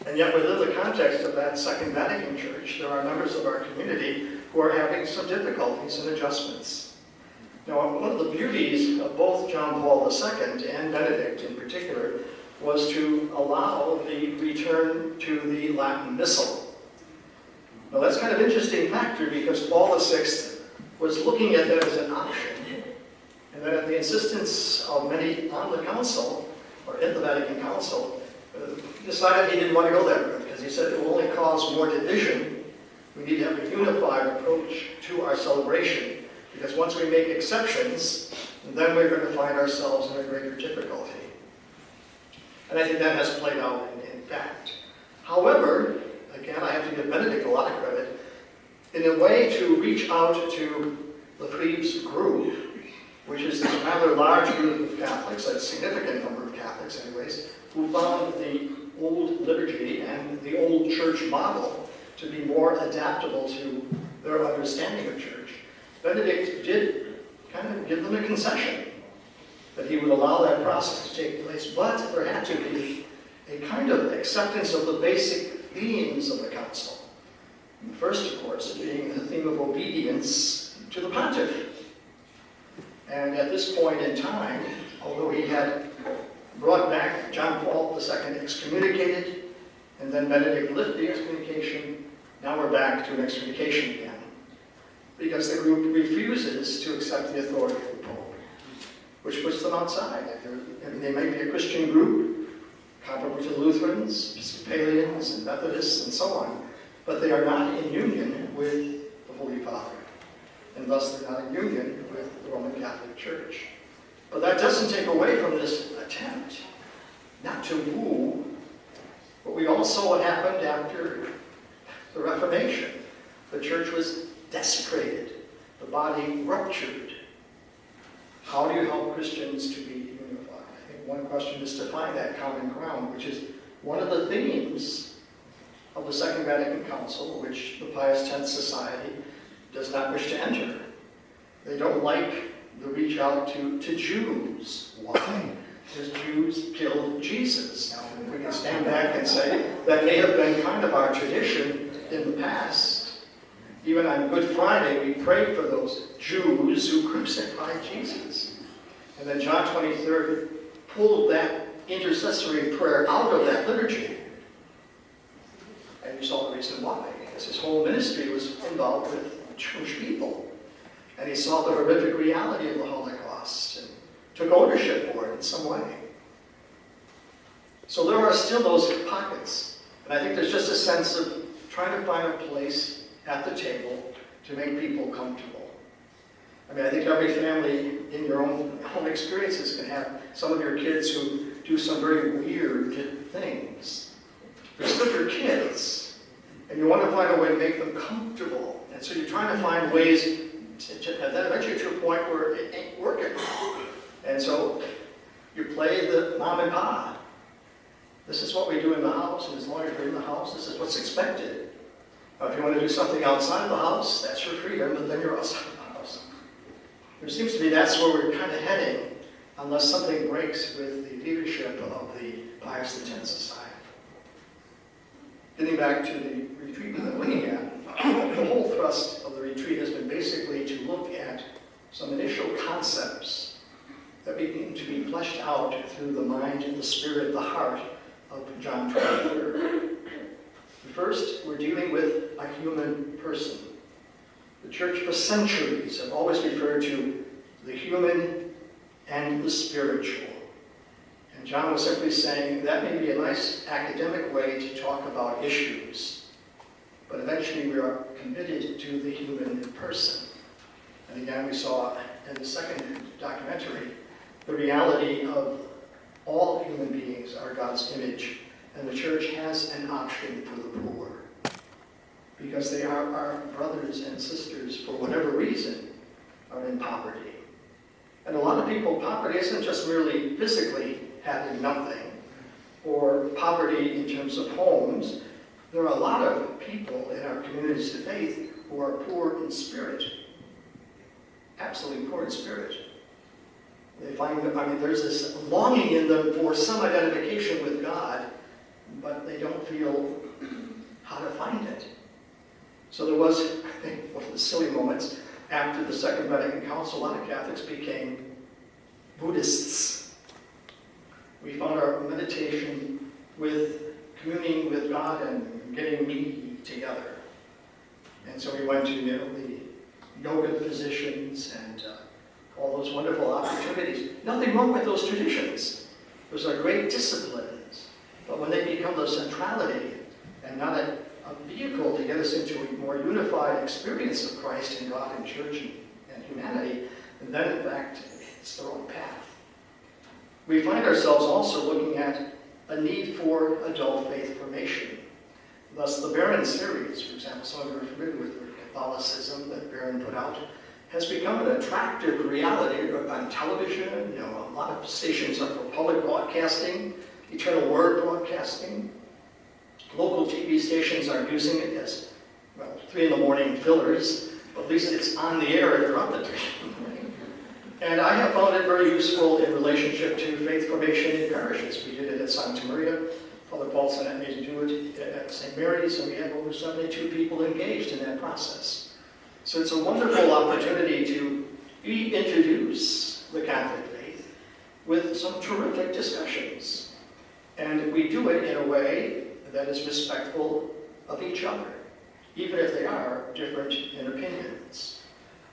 And yet within the context of that Second Vatican Church, there are members of our community who are having some difficulties and adjustments. Now, one of the beauties of both John Paul II and Benedict in particular was to allow the return to the Latin Missal. Now, that's kind of an interesting factor because Paul VI was looking at that as an option. And then at the insistence of many on the council, or in the Vatican Council, decided he didn't want to go that route because he said it will only cause more division. We need to have a unified approach to our celebration because once we make exceptions, then we're going to find ourselves in a greater difficulty. And I think that has played out in fact. However, again, I have to give Benedict a lot of credit. In a way to reach out to the Plebs group, which is this rather large group of Catholics, a significant number of Catholics anyways, who found the old liturgy and the old church model to be more adaptable to their understanding of church. Benedict did kind of give them a concession that he would allow that process to take place, but there had to be a kind of acceptance of the basic themes of the council. And the first, of course, being the theme of obedience to the pontiff. And at this point in time, although he had brought back John Paul II excommunicated, and then Benedict lifted the excommunication, now we're back to an excommunication again. Because the group refuses to accept the authority of the Pope, which puts them outside. I mean, they may be a Christian group, comparable to Lutherans, Episcopalians, and Methodists, and so on, but they are not in union with the Holy Father. And thus they're not in union with the Roman Catholic Church. But that doesn't take away from this attempt not to woo what we all saw what happened after the Reformation. The church was desecrated, the body ruptured. How do you help Christians to be unified? I think one question is to find that common ground, which is one of the themes of the Second Vatican Council, which the Pius X Society does not wish to enter. They don't like the reach out to Jews. Why? Because Jews killed Jesus. Now, we can stand back and say that may have been kind of our tradition in the past. Even on Good Friday, we prayed for those Jews who crucified Jesus. And then John 23rd pulled that intercessory prayer out of that liturgy. And you saw the reason why. Because his whole ministry was involved with Jewish people. And he saw the horrific reality of the Holocaust and took ownership for it in some way. So there are still those pockets. And I think there's just a sense of trying to find a place at the table to make people comfortable. I mean, I think every family in your own experiences can have some of your kids who do some very weird things. They're still your kids. And you want to find a way to make them comfortable. And so you're trying to find ways to then eventually to a point where it ain't working. And so you play the mom and pa. This is what we do in the house, and as long as we're in the house, this is what's expected. Now, if you want to do something outside the house, that's your freedom, but then you're outside the house. There seems to be that's where we're kind of heading, unless something breaks with the leadership of the Pius X Society. Getting back to the retreat we've been looking at, the whole thrust of the retreat has been basically to look at some initial concepts that begin to be fleshed out through the mind and the spirit, the heart of John 23rd. First, we're dealing with a human person. The church for centuries have always referred to the human and the spiritual. And John was simply saying that may be a nice academic way to talk about issues, but eventually we are committed to the human person. And again, we saw in the second documentary the reality of all human beings are God's image, and the church has an option for the poor, because they are our brothers and sisters, for whatever reason, are in poverty. And a lot of people, poverty isn't just merely physically having nothing, or poverty in terms of homes. There are a lot of people in our communities of faith who are poor in spirit, absolutely poor in spirit. They find that, there's this longing in them for some identification with God, but they don't feel feel how to find it. So there was, I think, one of the silly moments after the Second Vatican Council, a lot of Catholics became Buddhists. We found our meditation with communing with God and getting me together. And so we went to the yoga positions and all those wonderful opportunities. Nothing wrong with those traditions. Those are great disciplines. But when they become the centrality and not a vehicle to get us into a more unified experience of Christ and God and church and humanity, then in fact it's the wrong path. We find ourselves also looking at a need for adult faith formation. Thus the Barron series, for example, some of you are familiar with Catholicism that Barron put out, has become an attractive reality on television. A lot of stations are for public broadcasting, Eternal Word broadcasting. Local TV stations are using it as, 3 in the morning fillers. At least it's on the air throughout the day. And I have found it very useful in relationship to faith formation in parishes. We did it at Santa Maria. Father Paulson had me to do it at St. Mary's, and we have over 72 people engaged in that process. So it's a wonderful opportunity to reintroduce the Catholic faith with some terrific discussions. And we do it in a way that is respectful of each other, even if they are different in opinions.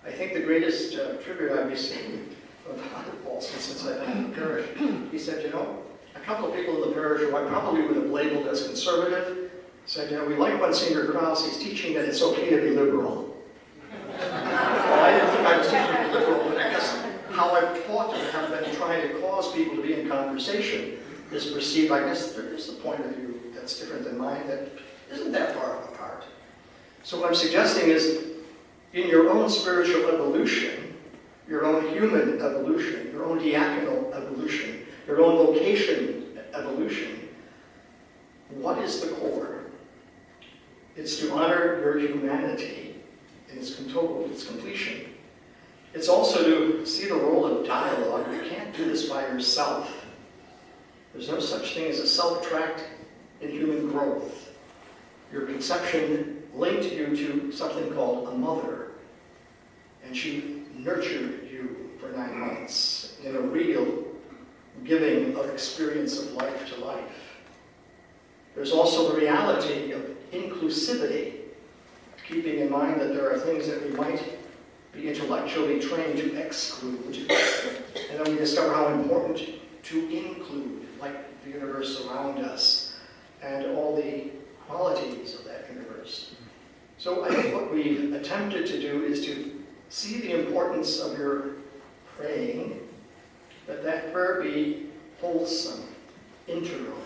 I think the greatest tribute I've received from Father Paulson since I've been in the parish, he said, a couple of people in the parish who I probably would have labeled as conservative said, we like Monsignor Krause, he's teaching that it's okay to be liberal. Well, I didn't think I was teaching to be liberal, but I guess how I've taught and have been trying to cause people to be in conversation is perceived, I guess there is a point of view that's different than mine that isn't that far apart. So what I'm suggesting is, in your own spiritual evolution, your own human evolution, your own diaconal evolution, your own vocation evolution, what is the core? It's to honor your humanity in its completion. It's also to see the role of dialogue. You can't do this by yourself. There's no such thing as a self-tract in human growth. Your conception linked you to something called a mother, and she nurtured you for 9 months in a real giving of experience of life to life. There's also the reality of inclusivity, keeping in mind that there are things that we might be intellectually trained to exclude, and then we discover how important to include, like the universe around us, and all the qualities of that universe. So I think what we've attempted to do is to see the importance of your praying, that prayer be wholesome, integral.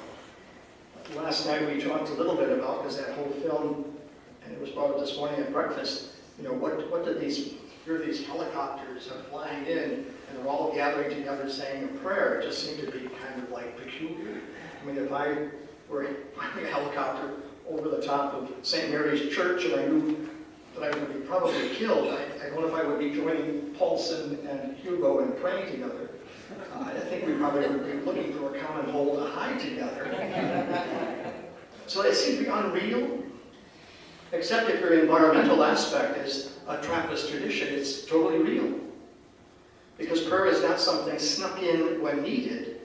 Last night we talked a little bit about, because that whole film, and it was brought up this morning at breakfast, what did these helicopters are flying in, and they're all gathering together saying a prayer. It just seemed to be kind of like peculiar. I mean, if I were flying a helicopter over the top of St. Mary's Church and I knew that I would be probably killed, I don't know if I would be joining Paulson and Hugo in praying together. I think we probably would be looking for a common hole to hide together. So it seems to be unreal, except if your environmental aspect is a Trappist tradition, it's totally real. Because prayer is not something snuck in when needed.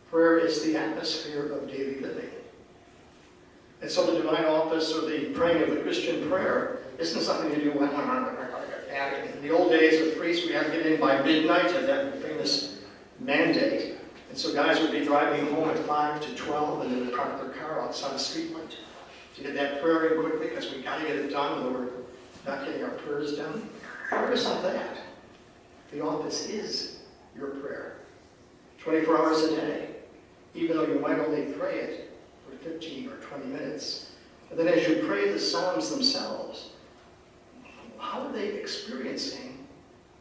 Prayer is the atmosphere of daily living. And so the divine office or the praying of the Christian prayer isn't something to do when in the old days of priests, we had to get in by midnight, and that famous mandate. And so guys would be driving home at 5 to 12, and they would park their car outside a streetlight to get that prayer in quickly, because we got to get it done, or we're not getting our prayers done. Prayer isn't that. The office is your prayer. 24 hours a day, even though you might only pray it for 15 or 20 minutes. And then as you pray the Psalms themselves, how are they experiencing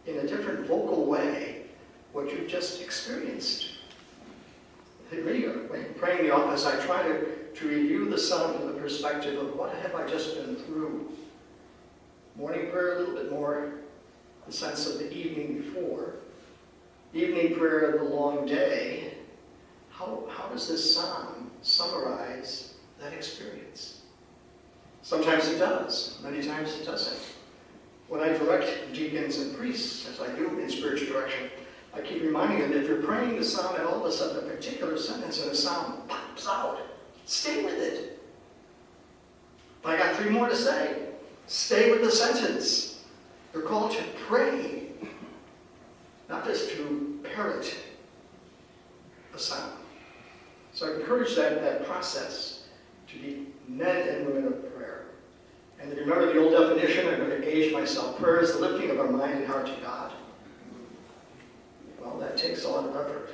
in a different vocal way what you've just experienced? When praying the office, I try to review the psalm from the perspective of what have I just been through. Morning prayer, a little bit more the sense of the evening before. Evening prayer, the long day. How does this psalm summarize that experience. Sometimes it does, many times it doesn't. When I direct deacons and priests, as I do in spiritual direction, I keep reminding them that if you're praying the psalm and all of a sudden a particular sentence in a psalm pops out, stay with it. If I got 3 more to say, stay with the sentence. You're called to pray, not just to parrot a psalm. So I encourage that process to be men and women of prayer. And to remember the old definition, I'm going to age myself. Prayer is the lifting of our mind and heart to God. Well, that takes a lot of effort.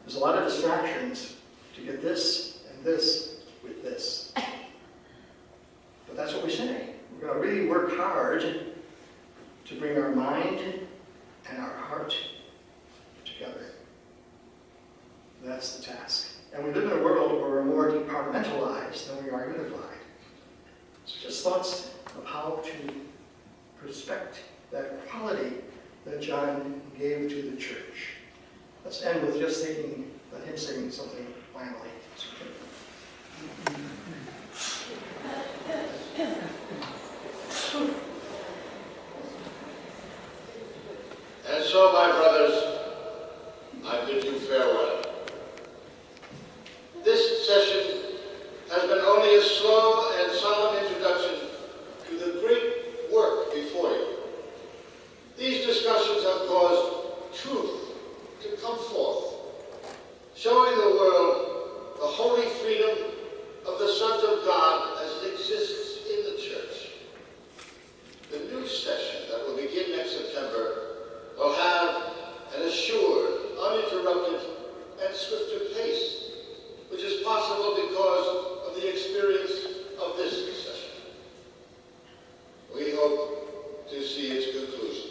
There's a lot of distractions to get this and this with this. But that's what we say. We're going to really work hard to bring our mind and our heart together. That's the task. And we live in a world where we're more departmentalized than we are unified. So just thoughts of how to respect that quality that John gave to the church. Let's end with just him singing something finally. And so, my brothers, I bid you farewell. This session has been only a slow and solemn introduction to the great work before you. These discussions have caused truth to come forth, showing the world the holy freedom of the sons of God as it exists in the church. The new session that will begin next September will have an assured, uninterrupted, and swifter pace, which is possible because of the experience of this session. We hope to see its conclusion.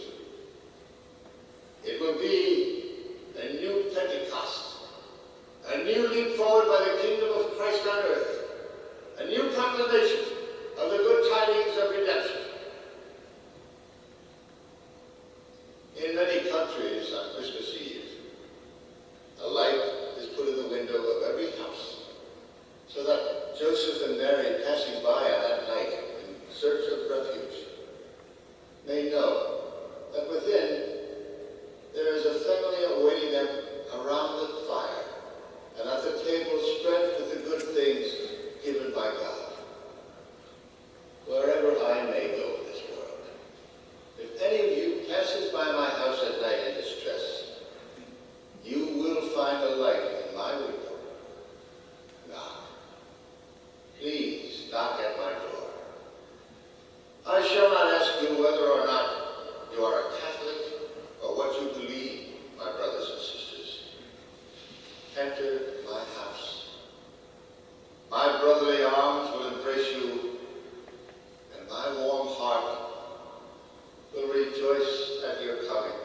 It will be a new Pentecost, a new leap forward by the kingdom of Christ on earth, a new proclamation of the good tidings of redemption. In many countries on Christmas Eve, a light is put in the window of every house so that Joseph and Mary passing by on that night in search of refuge may know that within there is a family awaiting them around the fire and at the table spread with the good things given by God. Wherever I may go in this world, if any of you passes by my house at night in distress, you will find a light in my window. Knock. Please knock at my door. I shall not ask you whether or not you are a Catholic or what you believe, my brothers and sisters. Enter my house. My brotherly arms will embrace you, and my warm heart will rejoice at your coming.